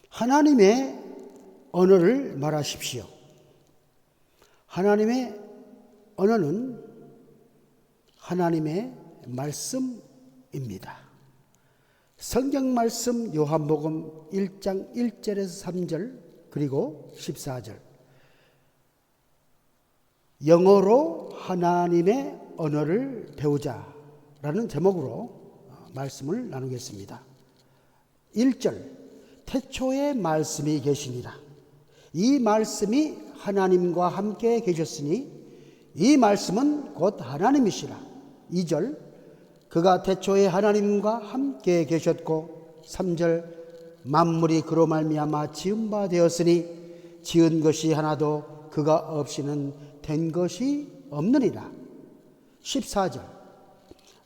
하나님의 언어를 말하십시오. 하나님의 언어는 하나님의 말씀입니다. 성경 말씀 요한복음 1장 1절에서 3절 그리고 14절, 영어로 하나님의 언어를 배우자라는 제목으로 말씀을 나누겠습니다. 1절, 태초에 말씀이 계시니라. 이 말씀이 하나님과 함께 계셨으니 이 말씀은 곧 하나님이시라. 2절, 그가 태초에 하나님과 함께 계셨고 3절, 만물이 그로 말미암아 지은 바 되었으니 지은 것이 하나도 그가 없이는 된 것이 없느니라. 14절,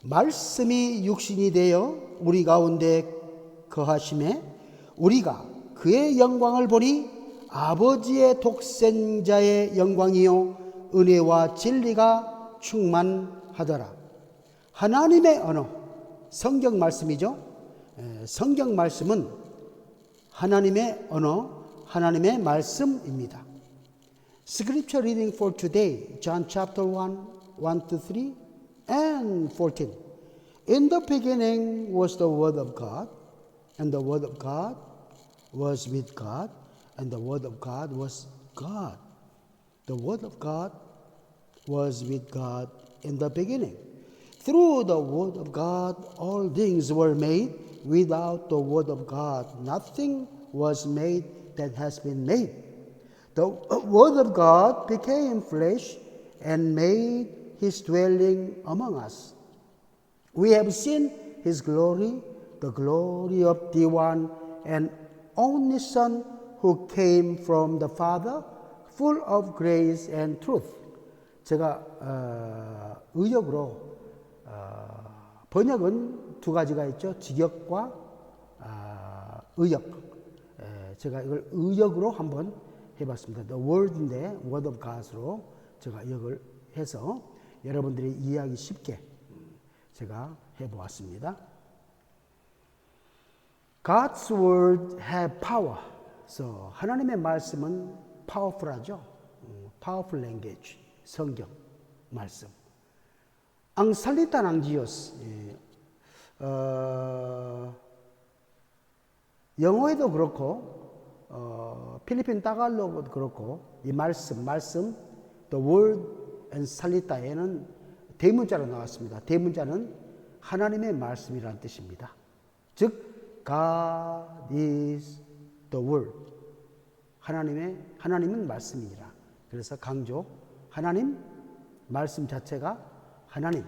말씀이 육신이 되어 우리 가운데 거하심에 우리가 그의 영광을 보니 아버지의 독생자의 영광이요 은혜와 진리가 충만하더라. 하나님의 언어, 성경 말씀이죠. 성경 말씀은 하나님의 언어, 하나님의 말씀입니다. Scripture reading for today, John chapter 1 to 3 and 14. In the beginning was the Word of God, and the Word of God was with God, and the Word of God was God. The Word of God was with God in the beginning. Through the Word of God, all things were made. Without the Word of God, nothing was made that has been made. The Word of God became flesh and made His dwelling among us. We have seen His glory, the glory of the one and only Son who came from the Father, full of grace and truth. 제가 의역으로 번역은 두 가지가 있죠. 직역과 의역. 제가 이걸 의역으로 한번 해봤습니다. The Word인데 Word of God으로 제가 의역을 해서 여러분들이 이해하기 쉽게 제가 해보았습니다. God's Word have power. So, 하나님의 말씀은 powerful하죠. Powerful language, 성경 말씀. 앙살리타 낭지오스. 영어에도 그렇고 필리핀 따갈로그도 그렇고 이 말씀 the word and 살리타에는 대문자로 나왔습니다. 대문자는 하나님의 말씀이라는 뜻입니다. 즉 God is the word. 하나님은 말씀이니라. 그래서 강조 하나님 말씀 자체가 하나님.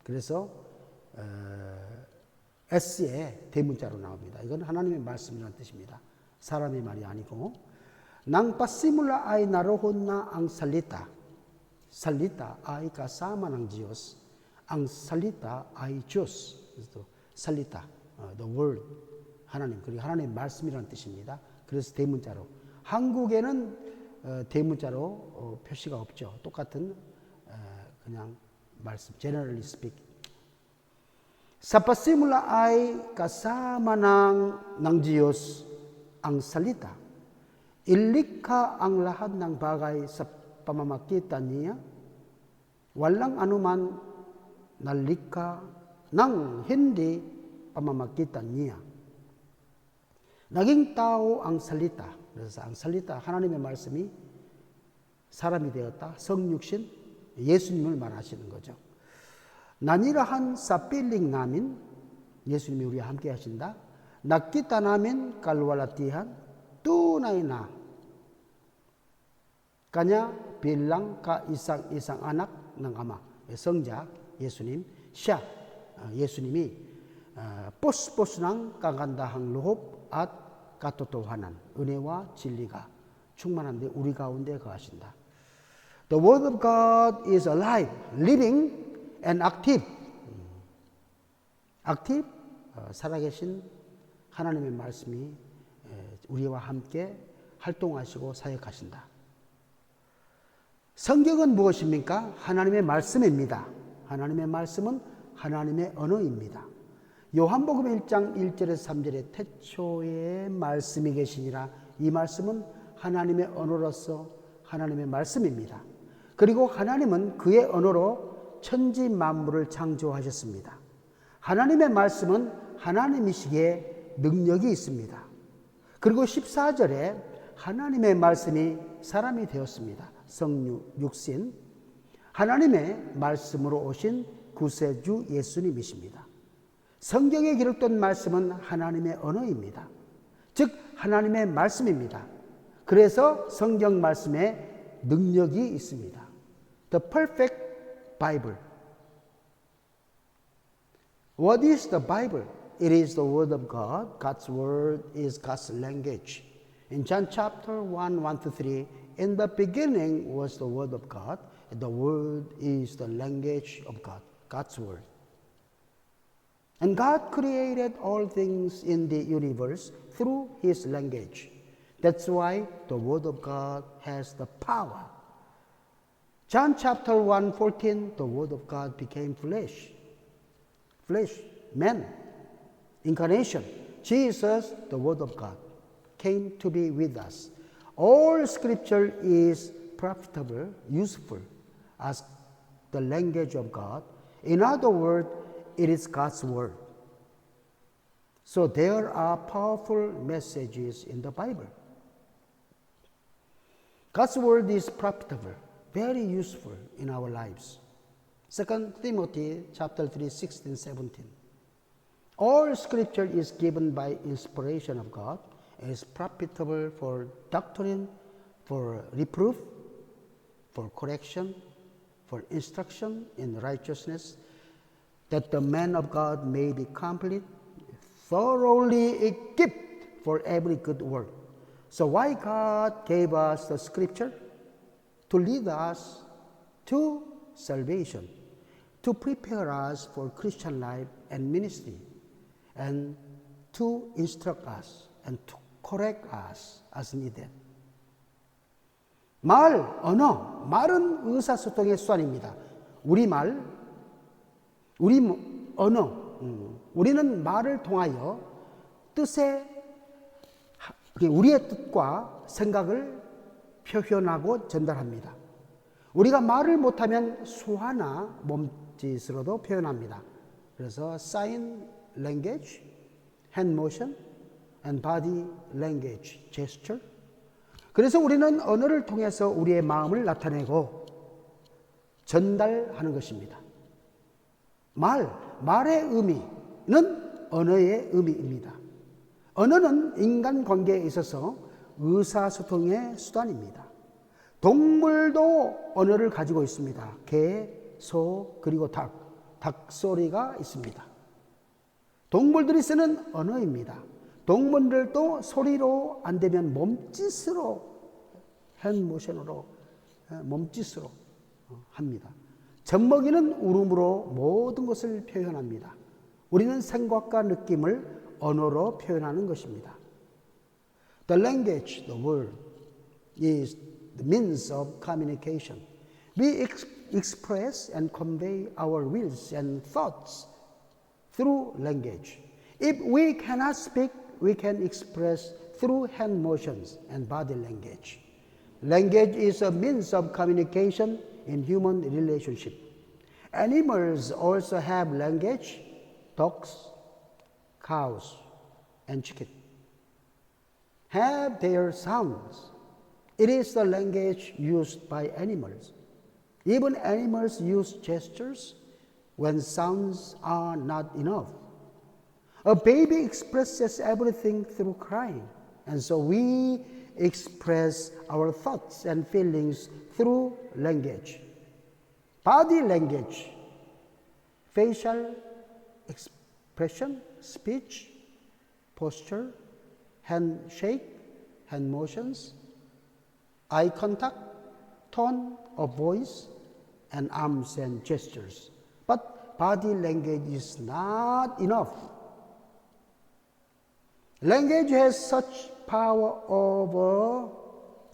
그래서 S의 대문자로 나옵니다. 이건 하나님의 말씀이라는 뜻입니다. 사람의 말이 아니고. Nang pasimula ay naroon na ang salita. Salita ay kasama ng Diyos. Ang salita ay Diyos. salita, the word, 하나님. 그리고 하나님의 말씀이라는 뜻입니다. 그래서 대문자로. 한국에는 대문자로 표시가 없죠. 똑같은 그냥 말씀, generally speaking. Sa pasimula ay kasama ng Diyos ang salita. Ilikha ang lahat ng bagay sa pamamagitan niya. Walang anuman nalikha ng hindi pamamagitan niya. Naging tao ang salita. 그래서 ang salita, 하나님의 말씀이 사람이 되었다. 성육신, 예수님을 말하시는 거죠. nanirahan sa piling namin, 예수님이 우리와 함께 하신다. nakita namin kalwalatihan, tunay na kanya bilang kaisang-isang anak ng Ama. 성자 예수님, siya, 예수님이 puspos ng kagandahang loob at katotohanan, 은혜와 진리가 충만한데 우리 가운데 거하신다. The Word of God is alive, living, and active. active, 살아계신 하나님의 말씀이 우리와 함께 활동하시고 사역하신다. 성경은 무엇입니까? 하나님의 말씀입니다. 하나님의 말씀은 하나님의 언어입니다. 요한복음 1장 1절에서 3절에 태초에 말씀이 계시니라. 이 말씀은 하나님의 언어로서 하나님의 말씀입니다. 그리고 하나님은 그의 언어로 천지 만물을 창조하셨습니다. 하나님의 말씀은 하나님이시기에 능력이 있습니다. 그리고 14절에 하나님의 말씀이 사람이 되었습니다. 성육, 육신, 하나님의 말씀으로 오신 구세주 예수님이십니다. 성경에 기록된 말씀은 하나님의 언어입니다. 즉 하나님의 말씀입니다. 그래서 성경 말씀에 능력이 있습니다. The perfect Bible. What is the Bible? It is the Word of God. God's Word is God's language. In John chapter 1, 1-3, in the beginning was the Word of God. And the Word is the language of God, God's Word. And God created all things in the universe through His language. That's why the Word of God has the power. John chapter 1:14, the Word of God became flesh. Flesh, man, incarnation. Jesus, the Word of God, came to be with us. All Scripture is profitable, useful as the language of God. In other words, it is God's Word. So there are powerful messages in the Bible. God's Word is profitable, very useful in our lives. 2 Timothy chapter 3, 16, 17. All Scripture is given by inspiration of God and is profitable for doctrine, for reproof, for correction, for instruction in righteousness, that the man of God may be complete, thoroughly equipped for every good work. So why God gave us the Scripture? To lead us to salvation, to prepare us for Christian life and ministry, and to instruct us and to correct us as needed. 말, 언어, 말은 의사소통의 수단입니다. 우리말, 우리 언어, 우리는 말을 통하여 우리의 뜻과 생각을 표현하고 전달합니다. 우리가 말을 못하면 수화나 몸짓으로도 표현합니다. 그래서 sign language, hand motion, and body language, gesture. 그래서 우리는 언어를 통해서 우리의 마음을 나타내고 전달하는 것입니다. 말의 의미는 언어의 의미입니다. 언어는 인간관계에 있어서 의사소통의 수단입니다. 동물도 언어를 가지고 있습니다. 개, 소, 그리고 닭소리가 있습니다. 동물들이 쓰는 언어입니다. 동물들도 소리로 안 되면 몸짓으로, 핸모션으로, 몸짓으로 합니다. 젖먹이는 울음으로 모든 것을 표현합니다. 우리는 생각과 느낌을 언어로 표현하는 것입니다. The language, the word, is the means of communication. We express and convey our wills and thoughts through language. If we cannot speak, we can express through hand motions and body language. Language is a means of communication in human relationship. Animals also have language. Dogs, cows, and chickens have their sounds. It is the language used by animals. Even animals use gestures when sounds are not enough. A baby expresses everything through crying, and so we express our thoughts and feelings through language. Body language, facial expression, speech, posture, handshake, hand motions, eye contact, tone of voice, and arms and gestures. But body language is not enough. Language has such power over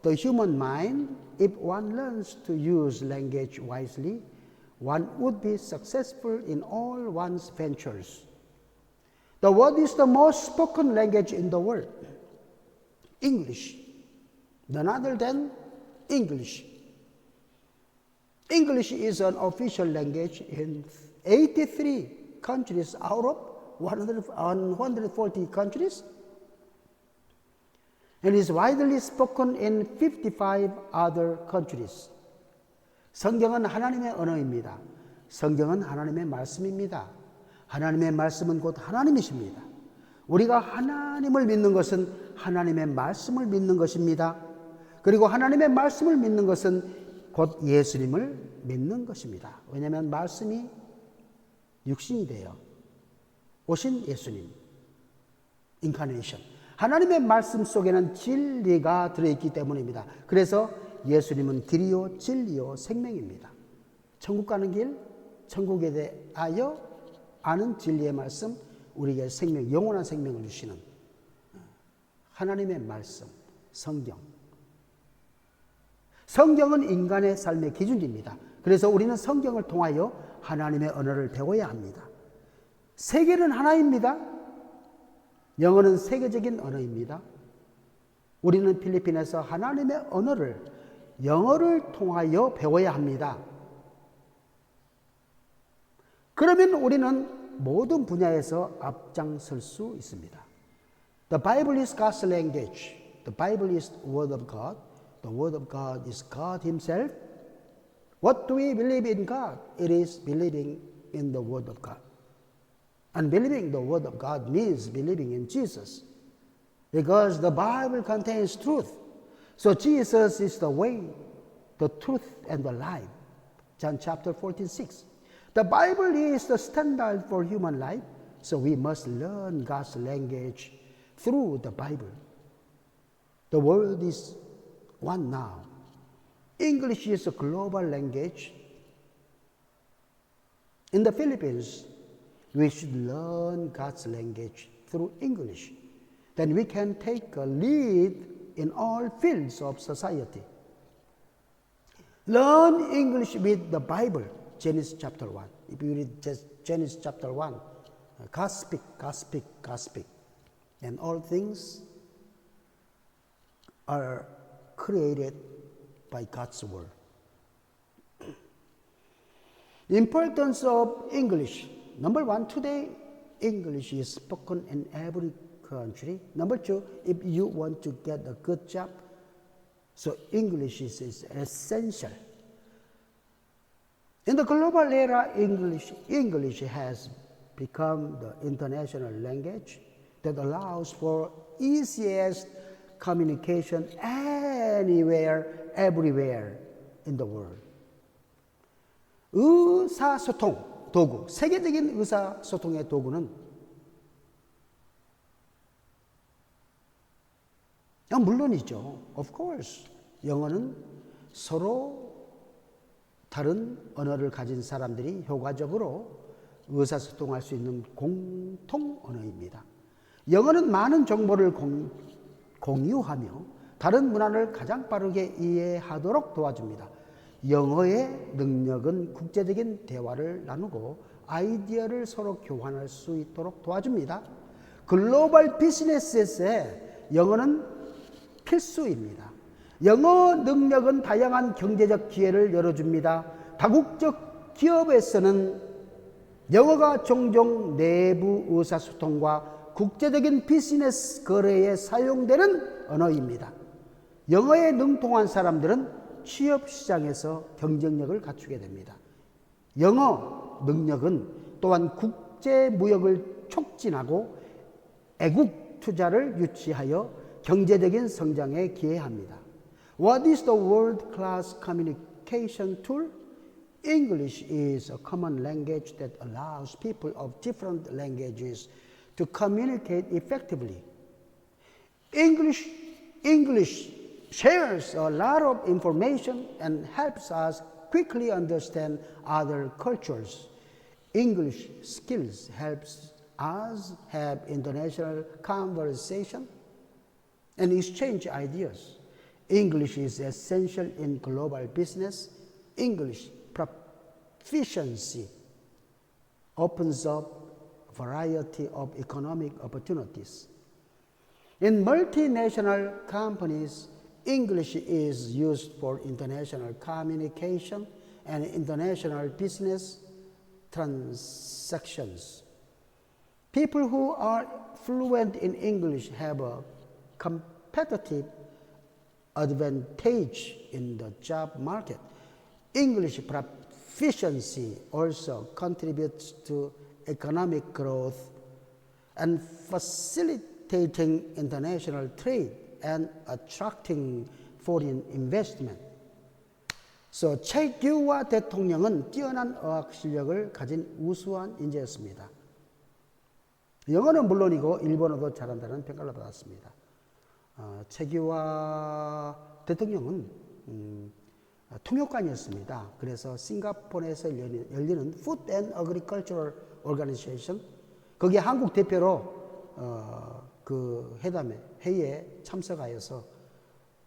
the human mind. If one learns to use language wisely, one would be successful in all one's ventures. The what is the most spoken language in the world? English. None other than English. English is an official language in 83 countries out of 140 countries, and is widely spoken in 55 other countries. 성경은 하나님의 언어입니다. 성경은 하나님의 말씀입니다. 하나님의 말씀은 곧 하나님이십니다. 우리가 하나님을 믿는 것은 하나님의 말씀을 믿는 것입니다. 그리고 하나님의 말씀을 믿는 것은 곧 예수님을 믿는 것입니다. 왜냐하면 말씀이 육신이 되어 오신 예수님, 인카네이션. 하나님의 말씀 속에는 진리가 들어있기 때문입니다. 그래서 예수님은 길이요 진리요 생명입니다. 천국 가는 길, 천국에 대하여 아는 진리의 말씀, 우리에게 생명, 영원한 생명을 주시는 하나님의 말씀, 성경. 성경은 인간의 삶의 기준입니다. 그래서 우리는 성경을 통하여 하나님의 언어를 배워야 합니다. 세계는 하나입니다. 영어는 세계적인 언어입니다. 우리는 필리핀에서 하나님의 언어를, 영어를 통하여 배워야 합니다. 그러면 우리는 모든 분야에서 앞장설 수 있습니다. The Bible is God's language. The Bible is the Word of God. The Word of God is God Himself. What do we believe in God? It is believing in the Word of God. And believing the Word of God means believing in Jesus. Because the Bible contains truth. So Jesus is the way, the truth, and the life. John chapter 14:6. The Bible is the standard for human life. So we must learn God's language through the Bible. The world is one now. English is a global language. In the Philippines, we should learn God's language through English. Then we can take a lead in all fields of society. Learn English with the Bible, Genesis chapter 1. If you read Genesis chapter 1, God speak, God speak, God speak. And all things are created by God's word. The importance of English. Number one, today English is spoken in every country. Number two, if you want to get a good job, so English is essential. In the global era, English has become the international language that allows for easiest communication anywhere, everywhere in the world. 의사소통 도구, 세계적인 의사소통의 도구는 물론이죠. Of course. 영어는 서로 다른 언어를 가진 사람들이 효과적으로 의사소통할 수 있는 공통 언어입니다. 영어는 많은 정보를 공유하며 다른 문화를 가장 빠르게 이해하도록 도와줍니다. 영어의 능력은 국제적인 대화를 나누고 아이디어를 서로 교환할 수 있도록 도와줍니다. 글로벌 비즈니스에 영어는 필수입니다. 영어 능력은 다양한 경제적 기회를 열어줍니다. 다국적 기업에서는 영어가 종종 내부 의사소통과 국제적인 비즈니스 거래에 사용되는 언어입니다. 영어에 능통한 사람들은 취업 시장에서 경쟁력을 갖추게 됩니다. 영어 능력은 또한 국제 무역을 촉진하고 애국 투자를 유치하여 경제적인 성장에 기여합니다. What is the world-class communication tool? English is a common language that allows people of different languages to communicate effectively. English shares a lot of information and helps us quickly understand other cultures. English skills helps us have international conversation and exchange ideas. English is essential in global business. English proficiency opens up variety of economic opportunities. In multinational companies, English is used for international communication and international business transactions. People who are fluent in English have a competitive advantage in the job market. English proficiency also contributes to economic growth and facilitating international trade and attracting foreign investment. So 최규화 대통령은 뛰어난 어학 실력을 가진 우수한 인재였습니다. 영어는 물론이고 일본어도 잘한다는 평가를 받았습니다. 최규화 대통령은 통역관이었습니다. 그래서 싱가포르에서 열리는 Food and Agricultural Organization, 거기에 한국 대표로 그 회의에 참석하여서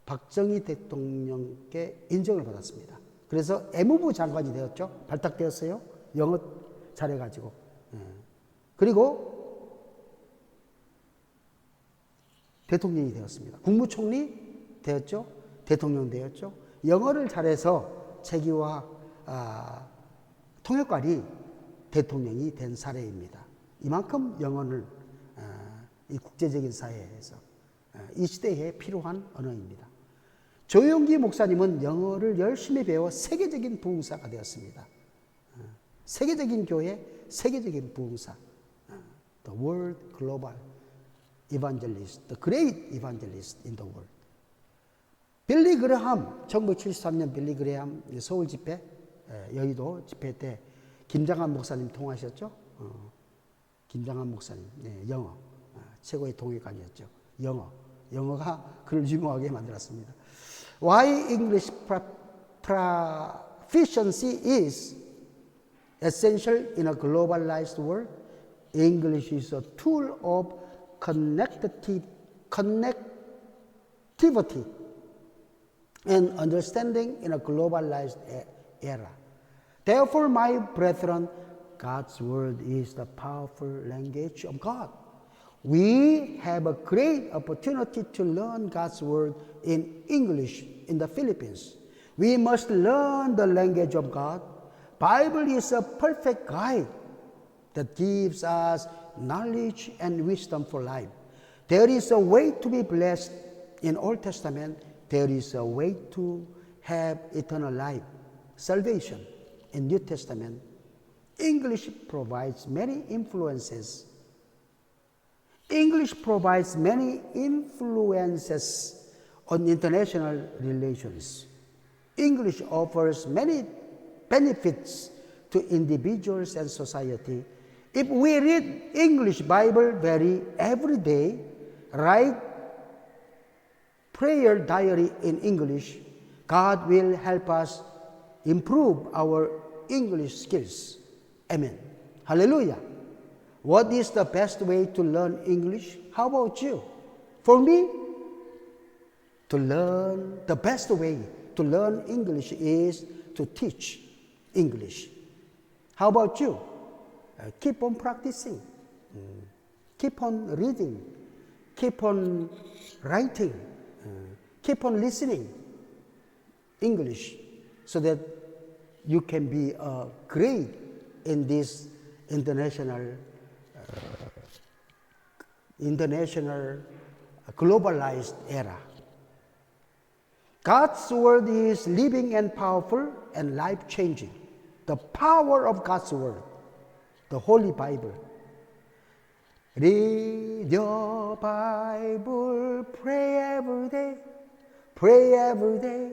박정희 대통령께 인정을 받았습니다. 그래서 애무부 장관이 되었죠. 발탁되었어요. 영어 잘해가지고. 그리고 대통령이 되었습니다. 국무총리 되었죠. 대통령 되었죠. 영어를 잘해서 최규화 통역관이 대통령이 된 사례입니다. 이만큼 영어를 이 국제적인 사회에서 이 시대에 필요한 언어입니다. 조용기 목사님은 영어를 열심히 배워 세계적인 부흥사가 되었습니다. 세계적인 교회, 세계적인 부흥사. The world global evangelist, the great evangelist in the world. 빌리 그레함, 1973년 빌리 그레함 서울 집회, 여의도 집회 때 김장한 목사님 통하셨죠? 김장한 목사님, 네, 영어. 최고의 통역관이었죠. 영어가 그를 유명하게 만들었습니다. Why English proficiency is essential in a globalized world? English is a tool of connectivity and understanding in a globalized era. Therefore, my brethren, God's word is the powerful language of God. We have a great opportunity to learn God's word in English in the Philippines. We must learn the language of God. Bible is a perfect guide that gives us knowledge and wisdom for life. There is a way to be blessed in Old Testament. There is a way to have eternal life, salvation in New Testament. English provides many influences. English provides many influences on international relations. English offers many benefits to individuals and society. If we read English Bible every day, write prayer diary in English, God will help us improve our English skills. Amen. Hallelujah. What is the best way to learn English? How about you? For me, the best way to learn English is to teach English. How about you? Keep on practicing. Keep on reading. Keep on writing. Keep on listening English so that you can be great in this international globalized era. God's word is living and powerful and life-changing. The power of God's word, the Holy Bible. Read your Bible, pray every day, pray every day,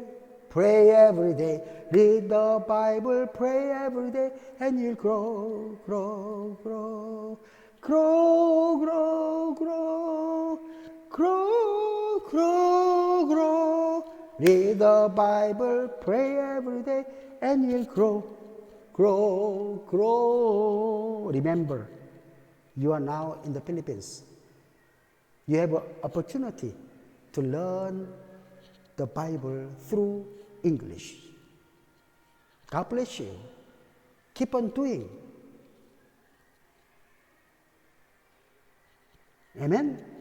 pray every day. Read the Bible, pray every day, and you'll grow, grow, grow, grow, grow, grow, grow, grow, grow. Read the Bible, pray every day, and you'll grow, grow, grow. Remember, you are now in the Philippines. You have an opportunity to learn the Bible through English. God bless you. Keep on doing. 아멘.